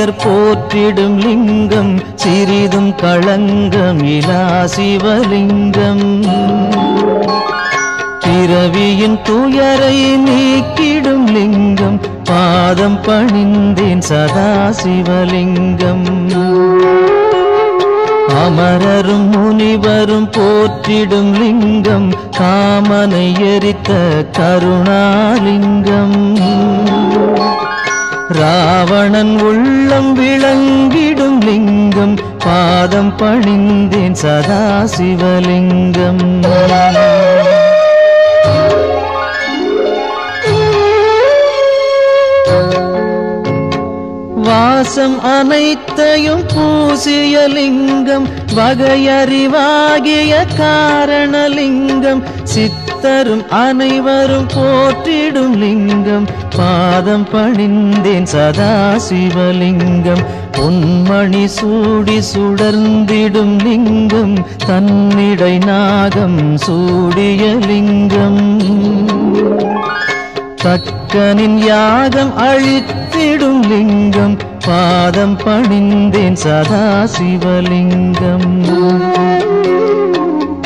அகத்தியர் போற்றிடும் லிங்கம் சிறிதும் களங்கம் இலா சிவலிங்கம். பிறவியின் துயரை நீக்கிடும் லிங்கம் பாதம் பணிந்தேன் சதா சிவலிங்கம். அமரரும் முனிவரும் போற்றிடும் லிங்கம் காமனை எரித்த கருணாலிங்கம். ராவணன் உள்ளம் விளங்கிடும் லிங்கம் பாதம் பணிந்தேன் சதா சிவலிங்கம். வாசம் அனைத்தையும் பூசிய லிங்கம் வகையறிவாகிய காரணலிங்கம். சித்தரும் அனைவரும் போற்றிடும் லிங்கம் பாதம் பணிந்தேன் சதா சிவலிங்கம். பொன்மணி சூடி சுடர்ந்திடும் லிங்கம் தன்னிடை நாகம் சூடிய லிங்கம். தக்கனின் யாகம் அழித்திடும் லிங்கம் பாதம் பணிந்தேன் சதா சிவலிங்கம்.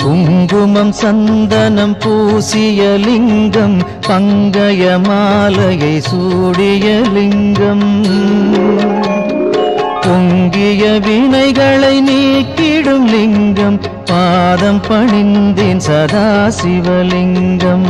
குங்குமம் சந்தனம் பூசிய லிங்கம் பங்கய மாலையை சூடிய லிங்கம். பொங்கிய வினைகளை நீக்கிடும் லிங்கம் பாதம் பணிந்தேன் சதா சிவலிங்கம்.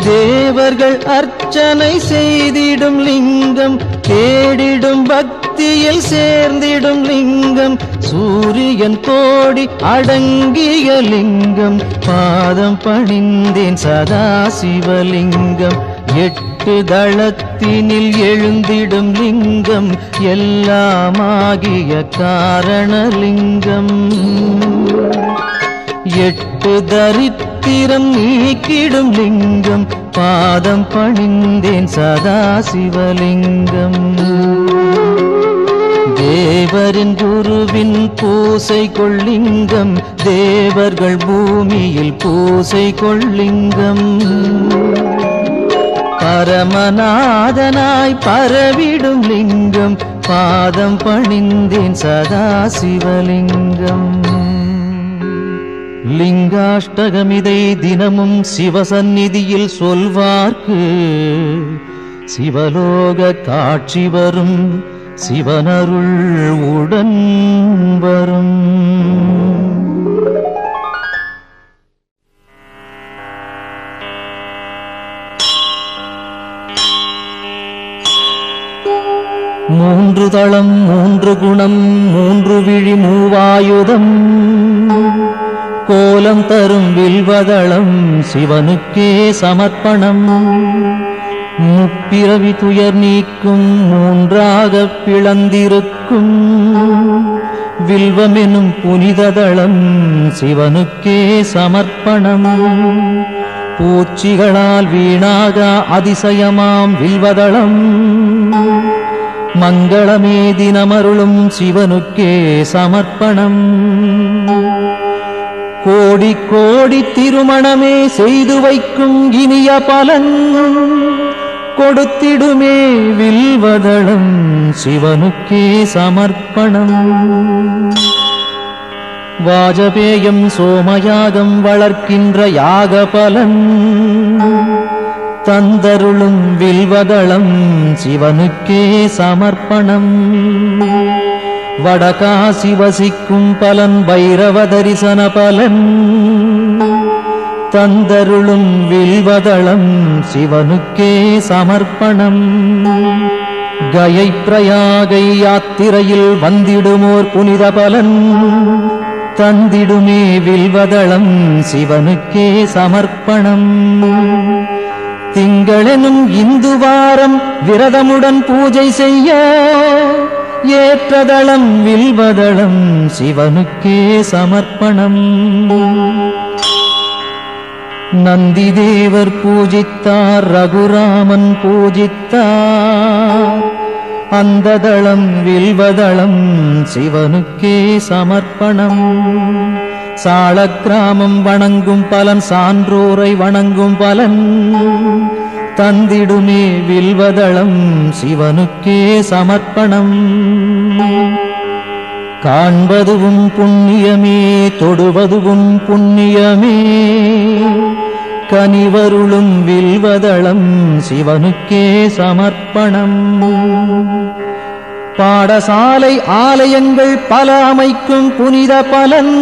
தேவர்கள் அர்ச்சனை செய்திடும் லிங்கம் தேடிடும் பக்தியில் சேர்ந்திடும் லிங்கம். சூரியன் கோடி அடங்கிய லிங்கம் பாதம் பணிந்தேன் சதா சிவலிங்கம். 8 தளத்தினில் எழுந்திடும் லிங்கம் எல்லாமாகிய காரணலிங்கம். 8 தரித்திரம் நீக்கிடும் லிங்கம் பாதம் பணிந்தேன் சதா சிவலிங்கம். தேவரின் குருவின் பூசை கொள்ளிங்கம் தேவர்கள் பூமியில் பூசை கொள்ளிங்கம். பரமநாதனாய் பரவிடும் லிங்கம் பாதம் பணிந்தேன் சதா சிவலிங்கம். லிங்காஷ்டகமிதை தினமும் சிவசந்நிதியில் சொல்வார்க்கு சிவலோக காட்சி வரும் சிவனருள் உடன் வரும். மூன்று தளம் 3 குணம் 3 விழி 3 ஆயுதம் கோலம் தரும் வில்வதளம் சிவனுக்கே சமர்ப்பணம். முப்பிறவி துயர் நீக்கும் 3ஆக பிளந்திருக்கும் வில்வமெனும் புனிததளம் சிவனுக்கே சமர்ப்பணம். பூச்சிகளால் வீணாக அதிசயமாம் வில்வதளம் மங்களமே தினமருளும் சிவனுக்கே சமர்ப்பணம். கோடி கோடி திருமணமே செய்து வைக்கும் இனிய பலன் கொடுத்திடுமே வில்வதளம் சிவனுக்கே சமர்ப்பணம். வாஜபேயம் சோமயாகம் வளர்க்கின்ற யாக பலன் தந்தருளும் வில்வதளம் சிவனுக்கே சமர்ப்பணம். வடகாசி வசிக்கும் பலன் பைரவ தரிசன பலன் தந்தருளும் வில்வதளம் சிவனுக்கே சமர்ப்பணம். கயை பிரயாகை யாத்திரையில் வந்திடுமோர் புனித பலன் தந்திடுமே வில்வதளம் சிவனுக்கே சமர்ப்பணம். திங்களெனும் இந்து வாரம் விரதமுடன் பூஜை செய்ய ஏற்றதளம் வில்வதளம் சிவனுக்கே சமர்ப்பணம். நந்தி தேவர் பூஜித்தார் ரகுராமன் பூஜித்தார் அந்த தளம் வில்வதளம் சிவனுக்கே சமர்ப்பணம். சாளக்கிராமம் வணங்கும் பலன் சான்றோரை வணங்கும் பலன் தந்திடுமே வில்வதளம் சிவனுக்கே சமர்ப்பணம். காண்பதுவும் புண்ணியமே தொடுவதுவும் புண்ணியமே கனிவருளும் வில்வதளம் சிவனுக்கே சமர்ப்பணம். பாடசாலை ஆலயங்கள் பல அமைக்கும் புனித பலன்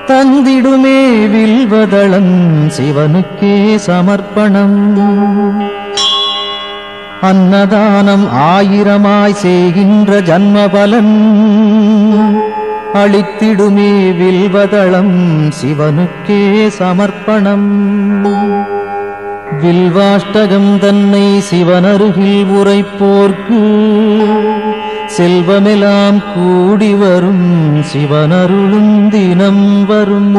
தந்திடுமே வில்வதளம் சிவனுக்கே சமர்ப்பணம். அன்னதானம் ஆயிரமாய் செய்கின்ற ஜன்ம பலன் அளித்திடுமே வில்வதளம் சிவனுக்கே சமர்ப்பணம். வில்வாஷ்டகம் தன்னை சிவனருகில் உரைப்போர்க்கு செல்வமெல்லாம் கூடி வரும் சிவனருளும் தினம் வரும்.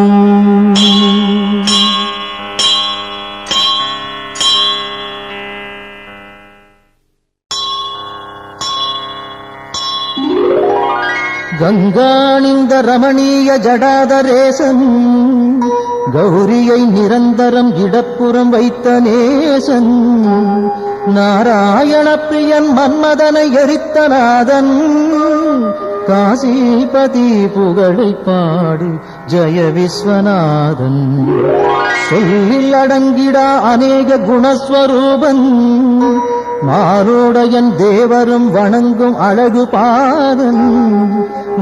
கங்காணிந்த ரமணீய ஜடாதரேசன் கௌரியை நிரந்தரம் இடப்புறம் வைத்த நேசன் நாராயண பிரியன் மன்மதனை எரித்த நாதன் காசிபதி புகழை பாடு ஜெய விஸ்வநாதன் சொல்லில் அடங்கிடா அநேக குணஸ்வரூபன் மாரோடையன் தேவரும் வணங்கும் அழகு பாதன்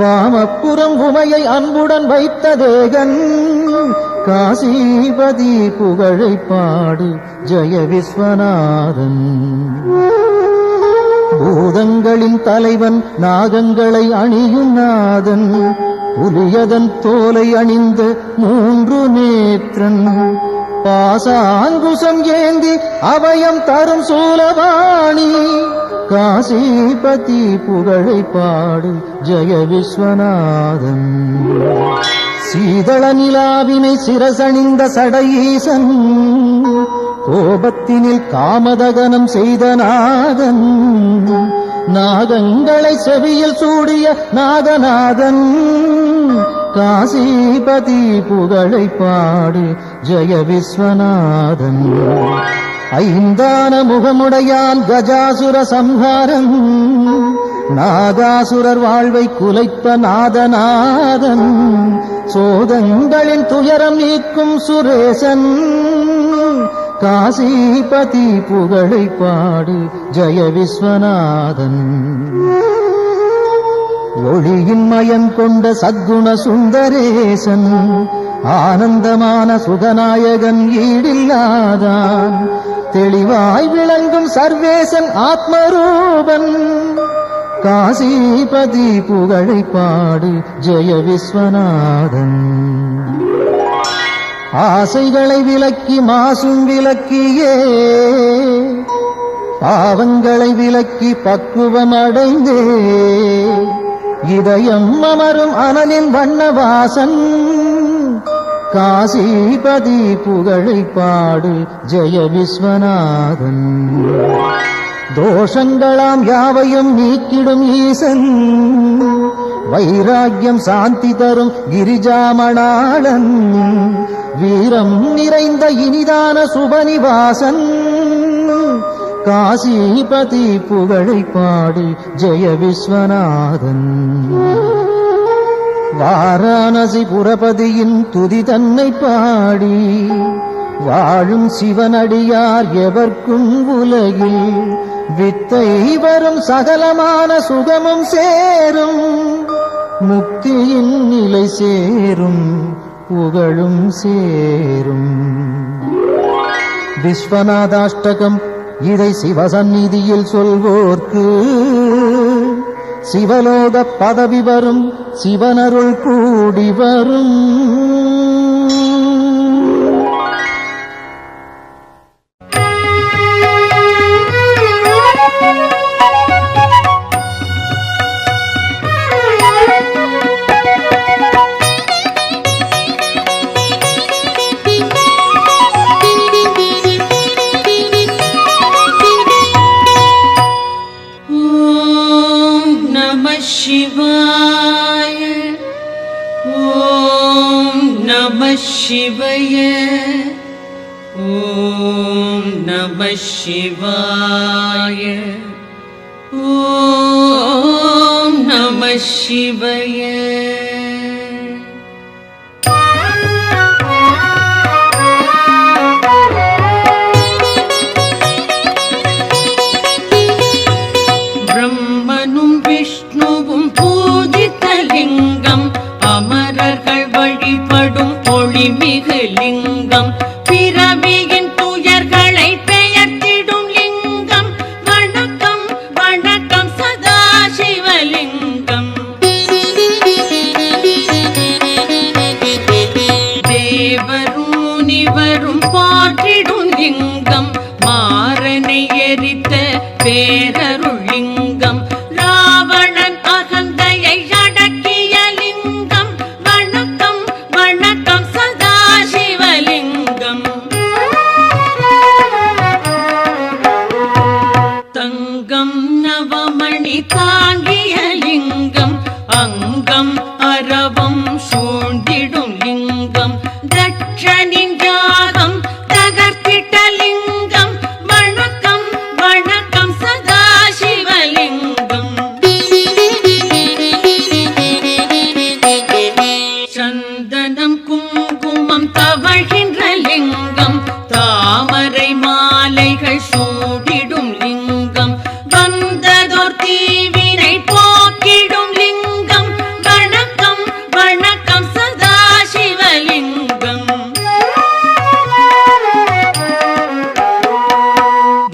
வாமப்புறம் உமையை அன்புடன் வைத்த தேகன் காசிபதி புகழை பாடு ஜெய விஸ்வநாதன் பூதங்களின் தலைவன் நாகங்களை அணியும் நாதன் புலியதன் தோலை அணிந்த மூன்று நேத்திரன் பாசாங்குசம் ஏந்தி அபயம் தரும் சூலவாணி காசிபதி புகழை பாடு ஜெய விஸ்வநாதன் சீதள நிலாவினை சிரசணிந்த சடையீசன் கோபத்தினில் காமதகனம் செய்த நாதன் நாகங்களை செவியில் சூடிய நாகநாதன் காசிபதி புகழை பாடு ஜெய விஸ்வநாதன் ஐந்தான முகமுடையான் கஜாசுர சம்ஹாரம் நாகாசுரர் வாழ்வை குலைத்த நாதநாதன் சோதங்களின் துயரம் நீக்கும் சுரேசன் காசிபதி புகழை பாடு ஜெய விஸ்வநாதன் ஒளியின் மயம் கொண்ட சத்குண சுந்தரேசன் ஆனந்தமான சுகநாயகன் ஈடில்லாதான் தெளிவாய் விளங்கும் சர்வேசன் ஆத்மரூபன் காசிபதி புகழை பாடு ஜெய விஸ்வநாதன் ஆசைகளை விலக்கி மாசும் விலக்கியே பாவங்களை விலக்கி பக்குவம் அடைந்தே இதயம் அமரும் அனலின் வண்ணவாசன் காசிபதி புகழை பாடு ஜெய விஸ்வநாதன் தோஷங்களாம் யாவையும் நீக்கிடும் ஈசன் வைராக்கியம் சாந்தி தரும் கிரிஜாமணாளன் வீரம் நிறைந்த இனிதான சுபநிவாசன் காசிபதி புகழை பாடு ஜெய விஸ்வநாதன் வாரணாசி புரபதியின் துதி தன்னை பாடி வாழும் சிவனடியார் எவர்க்கும் உலகில் வித்தை வரும் சகலமான சுகமும் சேரும் முக்தியின் நிலை சேரும் புகழும் சேரும் விஸ்வநாதாஷ்டகம் இதை சிவசந்நிதியில் சொல்வோர்க்கு சிவலோக பதவி வரும் சிவனருள் கூடி வரும். शिवाय ओम சிவாய. ஓம் நம சிவாய. ஓம் நம சிவாய. பிரம்மனும் விஷ்ணுவும் பூஜித்த லிங்கம், அமரர்கள் வழிபடும் ஒளிமிகு லிங்கம், பிறவியின் துயர்களை பெயர்த்திடும் லிங்கம். வணக்கம் வணக்கம் சதா சிவலிங்கம். தேவரும் முனிவரும் போற்றிடும் லிங்கம், மாறனை எரித்த பேரருள் லிங்கம், ராவணன் அகந்தையை அடக்கிய லிங்கம். வணக்கம் வணக்கம் சதா சிவலிங்கம். தங்கம் நவமணி தாங்கிய லிங்கம், அங்கம் அரவம் சூழ்ந்திடும் லிங்கம், தட்சனின் யாகம் தகர்த்திட்ட லிங்கம். வணக்கம் வணக்கம் சதா சிவலிங்கம். சந்தனம் குங்குமம் தவழ்கின்ற லிங்கம், தாமரை மாலைகள் சூடிடும் லிங்கம், வந்ததோர் தீவினை போக்கிடும் லிங்கம். வணக்கம் வணக்கம் சதா சிவலிங்கம்.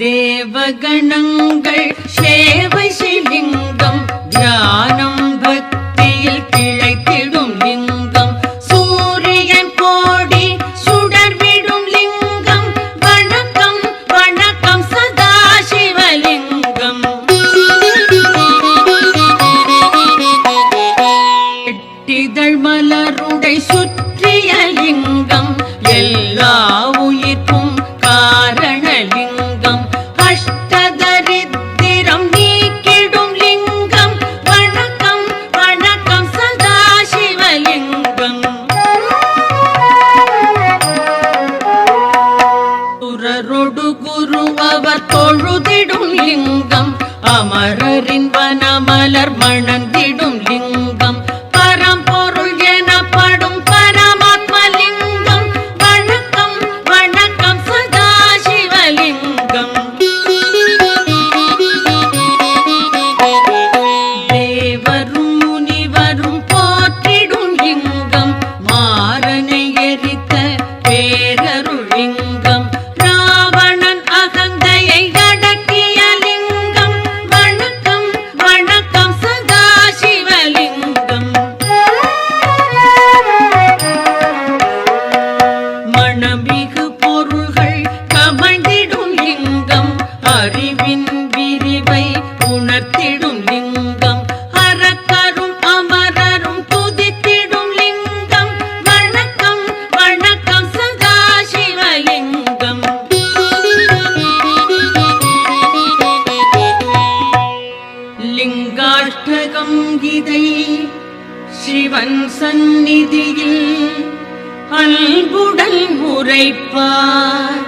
தேவகணங்கள் சேவை சிலிங்கம், தியானம் பக்தியில் திளைத்திடும் லிங்கம், சூரியன் கோடி சுடர்விடும் லிங்கம். வணக்கம் வணக்கம் சதா சிவலிங்கம். எட்டிதழ் மலருடை சுற்றிய லிங்கம், எல்லா உயிர்க்கும் காரணலிங்கம், அஷ்டதரித்திரம் நீக்கிடும் லிங்கம். வணக்கம் வணக்கம் சதா சிவலிங்கம். சுரரொடு குரு அவர் தொழுதிடும் லிங்கம், அமரரின் வனமலர் மணந்திடும் லிங்கம், பரம்பொருள் எனப்படும் பரமாத்மலிங்கம். வணக்கம் வணக்கம் சதா சிவலிங்கம். தேவரும் முனிவரும் போற்றிடும் லிங்கம், மாறனை எரித்த பேரருள் லிங்கம், ராவணன் அகந்தையை அடக்கிய லிங்கம். வணக்கம் வணக்கம் சதா சிவலிங்கம். மணமிகு பொருள்கள் கமழ்ந்திடும் லிங்கம், அறிவின் விரிவை உணர்த்திடும் லிங்கம், அரக்கரும் அமரரும் துதித்திடும் லிங்கம். வணக்கம் வணக்கம் சதா சிவலிங்கம். லிங்காஷ்டகம் இதை சிவன் சந்நிதியில் அன்புடன் உரைப்பார்,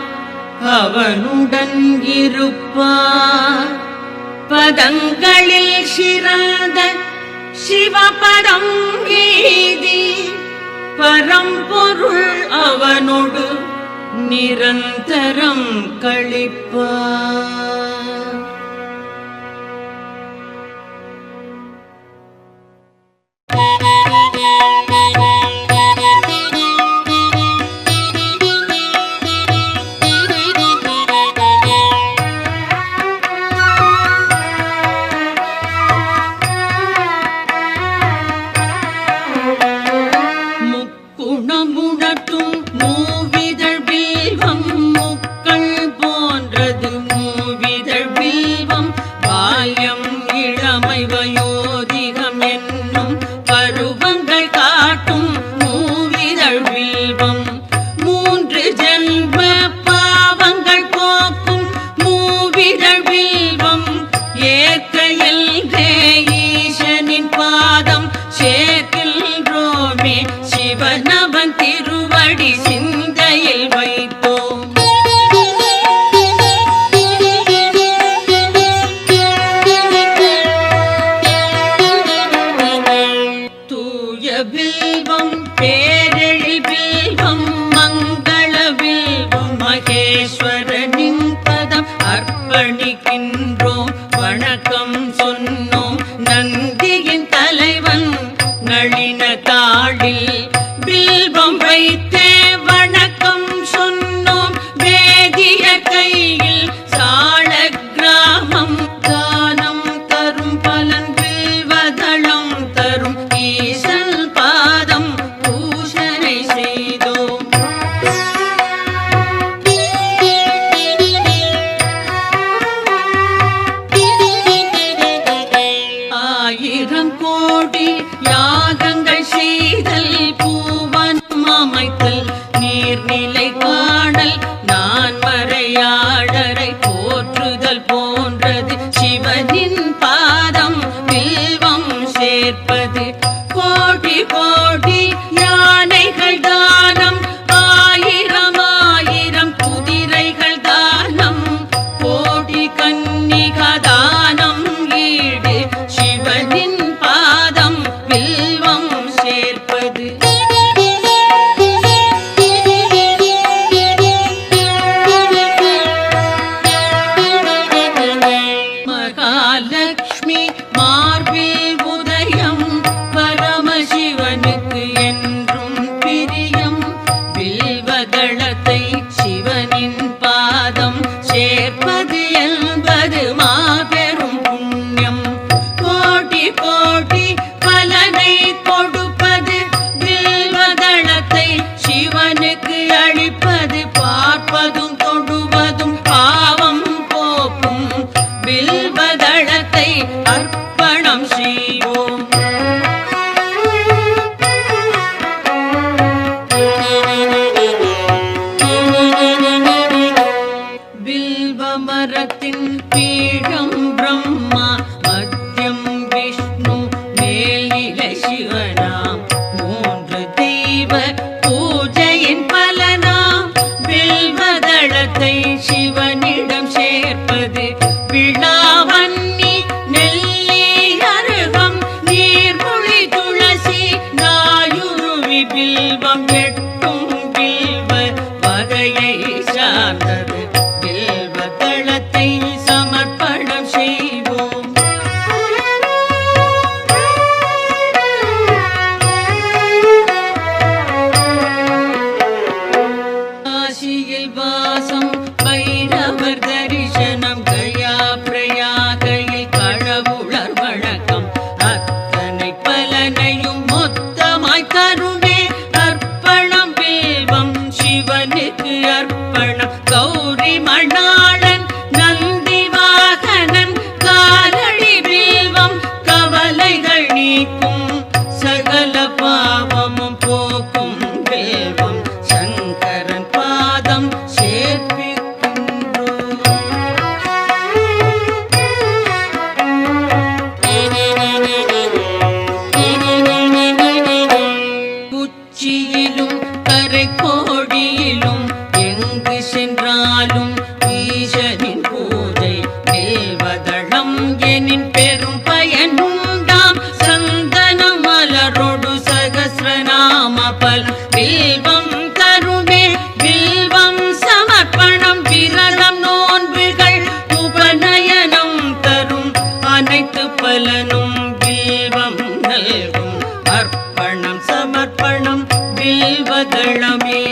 அவனுடன் இருப்பார். பதங்களில் சிறந்த சிவபரம் வீதி, பரம்பொருள் அவனோடு நிரந்தரம் கழிப்பார். முக்குணமுணர்த்தும் மூவிதழ் வில்வம், முக்கள் போன்றது மூவி நின்றோம் வணக்கம் சொன்னோம் நந்தியின் தலைவன் நளின தாளில் பில்வம் வைத்தே வணக்கம் சொன்னோம் வேதிய கையில் சாள கிராமம் தானம் தரும் பலன் வில்வதளம் தரும் ஈசன் பாதம் பூஷனை செய்தோம். ஆயிரம் கோடி யாகங்கள் செய்தல் பூவனம் அமைத்தல் நீர்நிலை காணல் நான் மறையாளரை போற்றுதல் போன்றது சிவனின் பாதம் வில்வம் சேர்ப்பது. கோடி கோடி யானைகள் தானம் ஆயிரம் ஆயிரம் குதிரைகள் தானம் கோடி கன்னிகா தானம் ஈடு சிவனின் பாதம் வில்வம் சேர்ப்பது. மகாலட்சுமி மார்பில் உதயம் பரமசிவனுக்கு என்றும் பிரியம் வில்வதளத்தை சிவனின் பாதம் சேர்ப்பது என்பது மாபெரும் புண்ணியம். கோடி கோடி பலனை கொடுப்பது வில்வதளத்தை சிவனுக்கு அளிப்பது பார்ப்பதும் தொடுவதும் பாவம் போக்கும் வில்வதளத்தை அர்ப்பணம் செய்வோம். வில்வமரத்தின் பீடம் பிரம்மா மத்தியம் விஷ்ணு மேல்நிலை சிவனாம் மூன்று தெய்வ பூஜையின் பலனாம் வில்வதளத்தை சிவனிடம் சேர்ப்பது. விழாவன்னி நெல்லி அருகம் நீர்மொழி துளசி நாயுருவி பில்வம் எட்டும் பில்வ வகையை சார்ந்தது வில்வதளத்தை சமர்ப்பணம் செய்வோம். காசியில் வாசம் பைரவர் தரிசனம் கயா பிரயாகையில் கடவுளர் வணக்கம் அத்தனை பலனையும் மொத்தமாய் தருவே அர்ப்பணம் வில்வம் சிவனுக்கு அர்ப்பணம். கௌரி மணாளன் நந்தி வாகனன் காலடி வில்வம் கவலைகள் நீக்கும் சகல பாவமும் போக்கும் வில்வம் சங்கரன் பாதம் சேர்ப்பிக்கின்றோம். உச்சியிலும் கரை கோடியிலும் எங்கு சென்றாலும் ஈசனின் பூஜை வில்வதளம் எனின் பெரும் பயனுண்டாம். சந்தனம் மலரோடு சகஸ்ரநாம பல் வில்வம் தருமே வில்வம் சமர்ப்பணம். விரதம் நோன்புகள் உபநயனம் தரும் அனைத்து பலனும் வில்வம் நல்கும் அர்ப்பணம் சமர்ப்பணம் வில்வதளமே.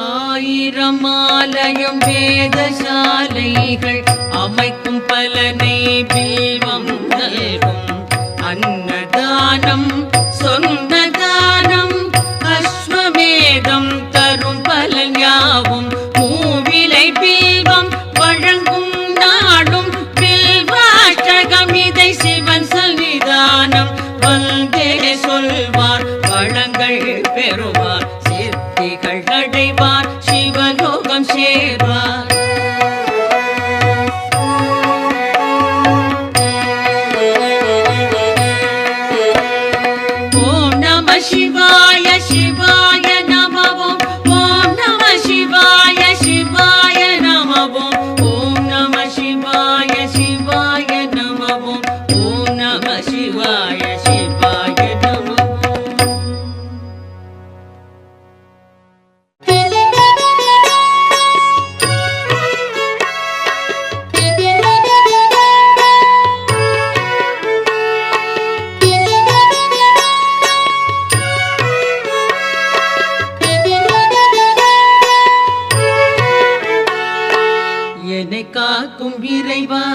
ஆயிரம் ஆலயம் வேதசாலைகள் அமைக்கும் பலனை வில்வம் நல்கும். அன்னதானம் சொன்ன தானம் அஸ்வமேதம் தரும் பலன் யாவும் மூவிலை வில்வம் வழங்கும் நாடும் வில்வாஷ்டகம் இதை சிவன் சன்னிதானம் வந்தே சொல்வார் வளங்கள் பெறுவார் சித்திகள் அடைவார் சிவலோகம் சேர்வார். காக்கும் இறைவா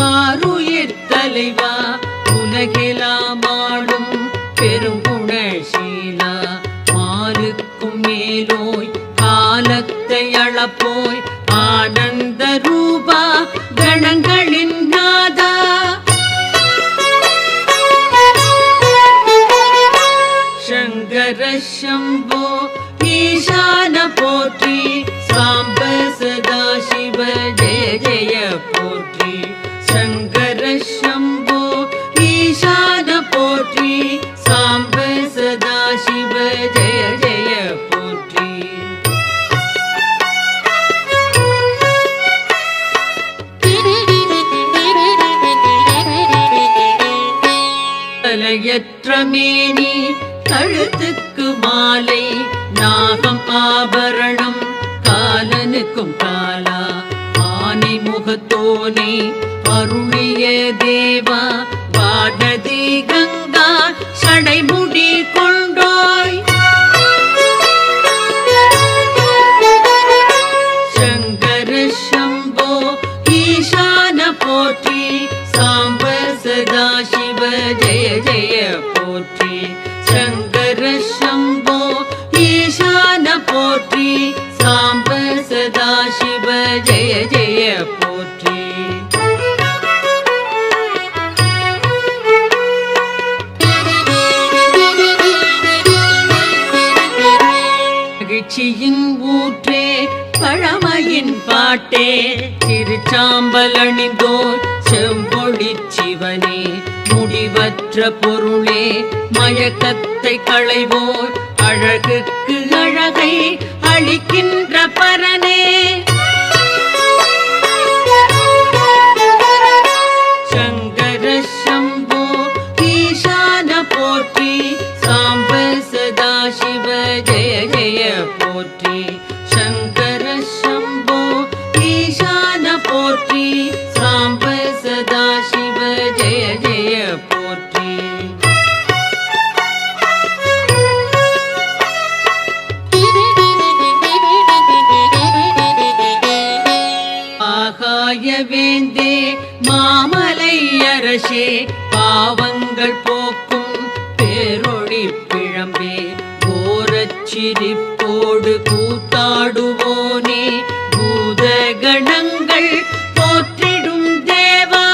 ஆருயிர் தலைவா உலகெல்லாம் ஆளும் பெருங்குணசீலா மாலுக்கும் மேலோய் காலத்தை அளப்போய் ஆனந்த ரூபா கணங்களின் நாதா சங்கர சம்போ ஈசான போற்றி சாம்ப சதா சிவ ஜெய ஜெய போற்றி சங்கர சம்போ ஈசான போற்றி சாம்ப சதா சிவ ஜெய ஜெய போற்றி தலையற்ற மேனி கழுத்துக்கு மாலை நாகம் ஆபரணம் காலனுக்கும் காலா ஆனை முகத்தோனை அருளிய தேவா வானதி கங்கா சடைமுடி கொண்டோய் சங்கர சம்போ ஈசான போற்றி சாம்ப சதா சிவ ஜெய ஜெய போற்றி சங்கர சம்போ ஈசான போற்றி சாம்ப சதா சிவ ஜெய ஜெய போற்றி மகிழ்ச்சியின் ஊற்றே பழமையின் பாட்டே திருச்சாம்பல் அணிந்தோர் செம்பொழி சிவனே முடிவற்ற பொருளே மயக்கத்தை களைவோர் அழகுக்கு அழகை அளிக்கின்ற பரனே சங்கர சம்போ ஈசான போற்றி சாம்ப சதா சிவ ஜெய ஜெய போற்றி சங்கர சம்போ ஈசான போற்றி சாம்ப சதா சிவ ஜெய ஜெய போற்றி ஆகாய வேந்தே மாமலை அரசே பாவங்கள் போக்கும் பேரொளி பிழம்பே கோரச்சிரிப்போடு கூத்தாடுவோனே பூதகணங்கள் போற்றிடும் தேவா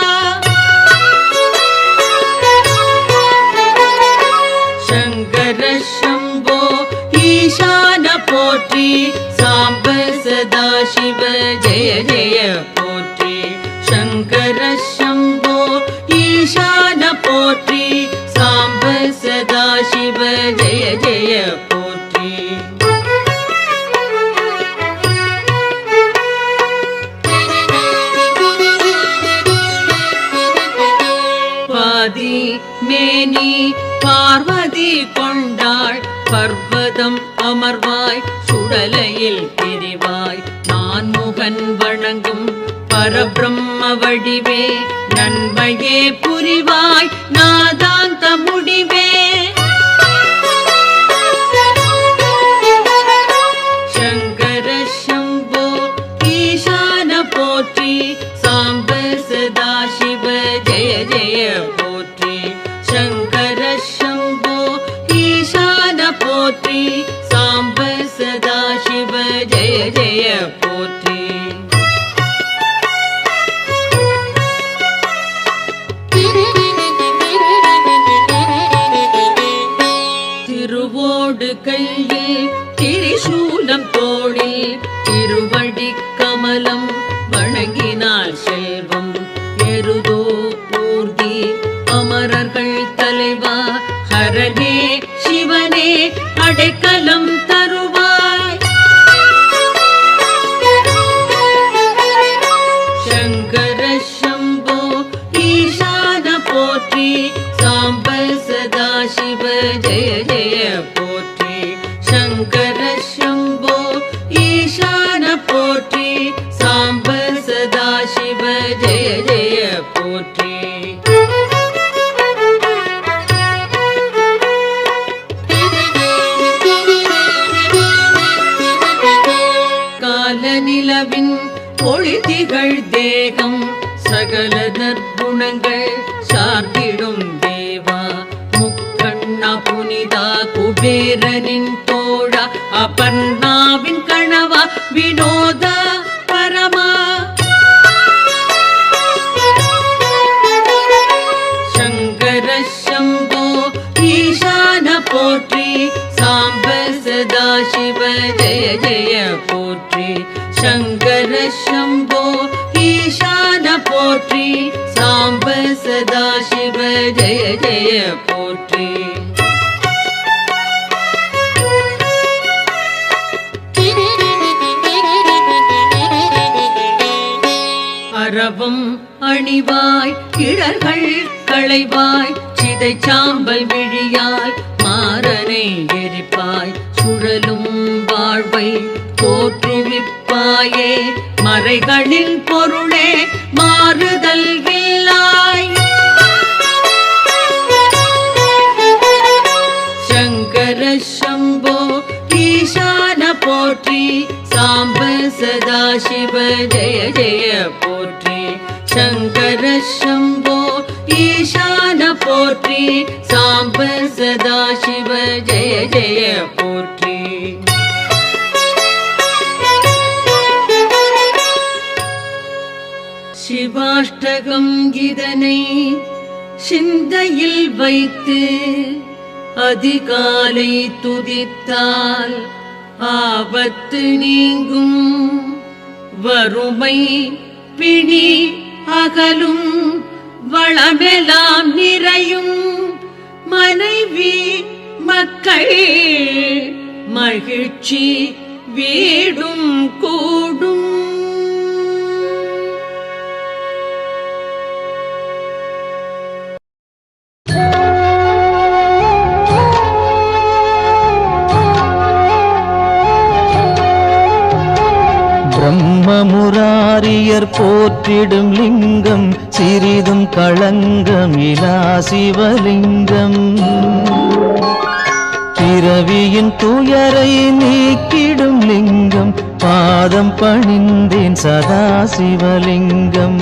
சங்கர சம்போ ஈசான போற்றி சாம்ப சதா சிவ ஜெய ஜெய போற்றி சங்கர சம்போ ஈசான போற்றி சாம்ப சதா சிவ ஜெய ஜெய போற்றி பாதி மேனி பார்வதி கொண்டாள் பர்வதம் அமர்வாய் சுடலையில் திரிவாய் நான் முகன் வணங்கும் பரபிரம்ம வடிவே நன்மையே புரிவாய் நாதாந்த முடிவே சங்கர சம்போ ஈசான போற்றி சாம்ப சதா சிவ ஜெய ஜெய போற்றி சங்கர சம்போ ஈசான போற்றி சாம்ப சதா சிவ ஜெய ஜெய போற்றி திருவோடு கையில் திரிசூலம் தோளில் திருவடி கமலம் வணங்கினாள் செல்வம் எருதோ ஊர்தி அமரர்கள் தலைவா ஹரனே சிவனே அடைக்கலம் தருவாய் சங்கர சம்போ ஈசான போற்றி சாம்ப சதா சிவ ஜெய ஜெய போற்றி சங்கர சம்போ ஈசான போற்றி சாம்ப சதா சிவ ஜெய ஜெய போற்றி கால நிலவின் ஒளி திகழ் தேக தேகம் சகல நற்குணங்கள் சார்ந்திடும் தேவா முக்கண்ணா புனிதா குபேரனின் தோழா அபர்ணாவின் கணவா வினோத பரமா சங்கர சம்போ ஈசான போற்றி சாம்ப சதா சிவ ஜெய ஜெய போற்றி சங்கர சம்போ ஈசான போற்றி சாம்ப சதா சிவ ஜெய ஜெய போற்றி அரவம் அணிவாய் கிழர்கள் களைவாய் சிதை சாம்பல் விழியாய் மாறனை எரிப்பாய் சுழலும் வாழ்வை தோற்றுவிப்பாயே மறைகளின் பொருளே மாறுதல் இல்லாய் சங்கர சம்போ ஈசான போற்றி சாம்ப சதா சிவ ஜெய ஜெய போற்றி சங்கர சம்போ ஈசான போற்றி சாம்ப சதா சிவ ஜெய ஜெய போற்றி சிவாஷ்டகம் இதனை சிந்தையில் வைத்து அதிகாலை துதித்தால் ஆபத்து நீங்கும் வறுமை பிணி அகலும் வளமெல்லாம் நிறையும் மனைவி மக்கள் மகிழ்ச்சி வீடும் கூடும் பிரம்மமுராரியர் போற்றிடும் லிங்கம் சிறிதும் களங்கம் இலா சிவலிங்கம் பிறவியின் துயரை நீக்கிடும் லிங்கம் பாதம் பணிந்தேன் சதா சிவலிங்கம்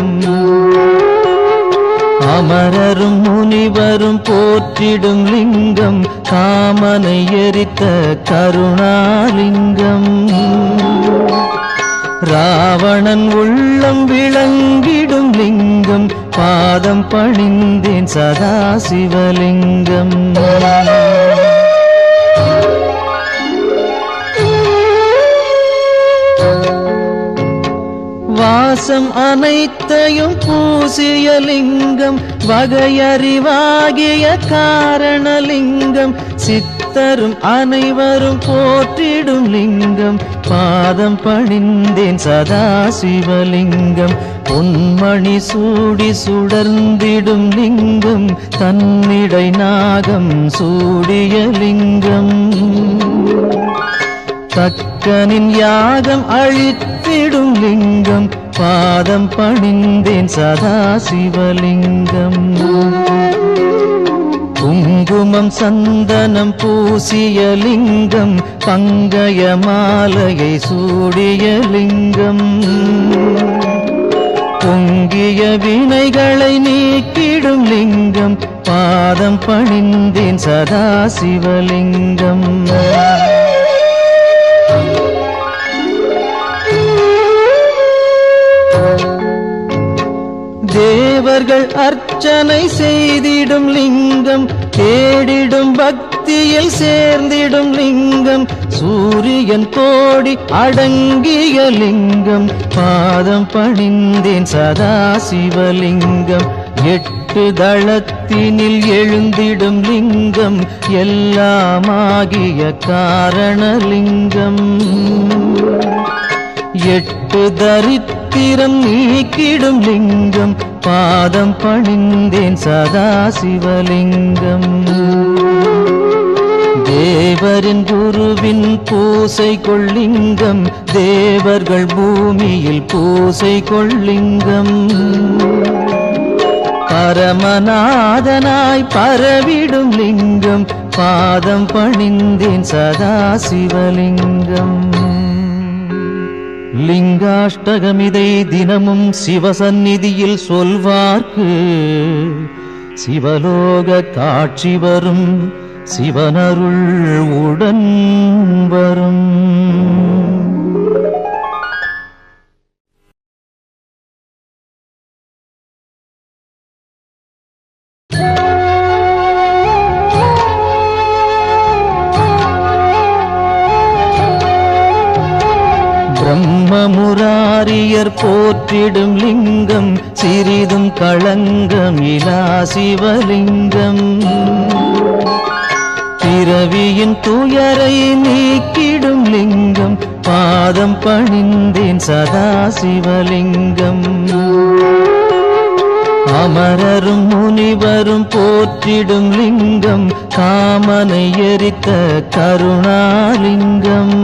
அமரரும் முனிவரும் போற்றிடும் லிங்கம் காமனை எரித்த கருணாலிங்கம் ராவணன் உள்ளம் விளங்கிடும் லிங்கம் பாதம் பணிந்தேன் சதா சிவலிங்கம் வாசம் அனைத்தையும் பூசிய லிங்கம் வகையறிவாகிய காரணலிங்கம் சித்தரும் அனைவரும் போற்றிடும் லிங்கம் பாதம் பணிந்தேன் சதா சிவலிங்கம் பொன்மணி சூடி சுடர்ந்திடும் லிங்கம் தன்னிடை நாகம் சூடிய லிங்கம் தக்கனின் யாகம் அழித்திடும் லிங்கம் பாதம் பணிந்தேன் சதா சிவலிங்கம் குங்குமம் சந்தனம் பூசிய லிங்கம் பங்கய மாலையை சூடிய லிங்கம் பொங்கிய வினைகளை நீக்கிடும் லிங்கம் பாதம் பணிந்தேன் சதா சிவலிங்கம் தேவர்கள் அர்ச்சனை செய்திடும் லிங்கம் தேடிடும் பக்தியில் சேர்ந்திடும் லிங்கம் சூரியன் கோடி அடங்கிய லிங்கம் பாதம் பணிந்தேன் சதா சிவலிங்கம் எட்டு தளத்தினில் எழுந்திடும் லிங்கம் எல்லாமாகிய காரணலிங்கம் எட்டு தரித்திரம் நீக்கிடும் லிங்கம் பாதம் பணிந்தேன் சதா சிவலிங்கம் தேவரின் குருவின் பூசை கொள்ளிங்கம் தேவர்கள் பூமியில் பூசை கொள்ளிங்கம் பரமநாதனாய் பரவிடும் லிங்கம் பாதம் பணிந்தேன் சதா சிவலிங்கம் லிங்காஷ்டகமிதை தினமும் சிவசந்நிதியில் சொல்வார்க்கு சிவலோக காட்சி வரும், சிவனருள் உடன் வரும். பிரம்மமுராரியர் போற்றிடும் லிங்கம், சிறிதும் களங்கமிலா சிவலிங்கம். பிறவியின் துயரை நீக்கிடும் லிங்கம், பாதம் பணிந்தேன் சதா சிவலிங்கம். அமரரும் முனிவரும் போற்றிடும் லிங்கம், காமனை எரித்த கருணாலிங்கம்.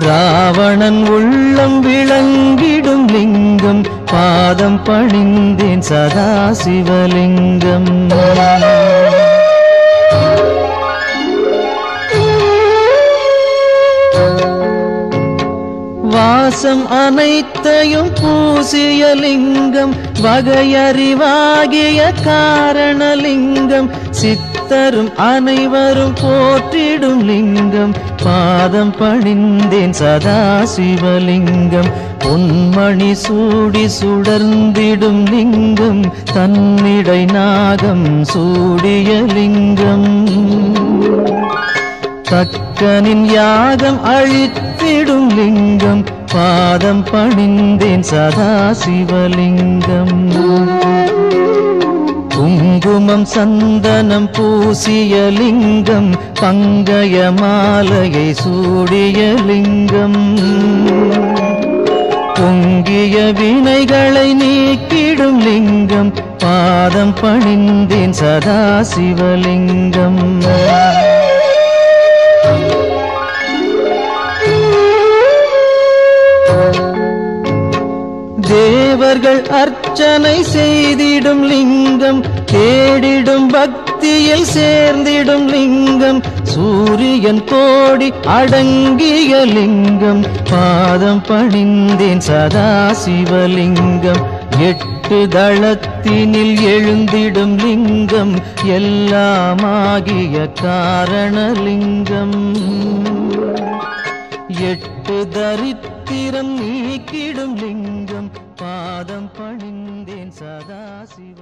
ராவணன் உள்ளம் விளங்கிடும் லிங்கம், பாதம் பணிந்தேன் சதா சிவலிங்கம். வாசம் அனைத்தையும் பூசிய லிங்கம், வகையறிவாகிய காரணலிங்கம். சித்தரும் அனைவரும் போற்றிடும் லிங்கம், பாதம் பணிந்தேன் சதா சிவலிங்கம். பொன்மணி சூடி சுடர்ந்திடும் லிங்கம், தன்னிடை நாகம் சூடிய லிங்கம். தக்கனின் யாகம் அழித்திடும் லிங்கம், பாதம் பணிந்தேன் சதா சிவலிங்கம். குங்குமம் சந்தனம் பூசிய லிங்கம், பங்கய மாலையை சூடிய லிங்கம். பொங்கிய வினைகளை நீக்கிடும் லிங்கம், பாதம் பணிந்தேன் சதா சிவலிங்கம். தேவர்கள் அர்ச்சனை செய்திடும் லிங்கம், தேடிடும் பக்தியில் சேர்ந்திடும் லிங்கம். சூரியன் கோடி அடங்கிய லிங்கம், பாதம் பணிந்தேன் சதா சிவலிங்கம். 8 தளத்தினில் எழுந்திடும் லிங்கம், எல்லாமாகிய காரணலிங்கம். 8 தரித்திரம் நீக்கிடும் லிங்கம், பாதம் பணிந்தேன் சதா சிவ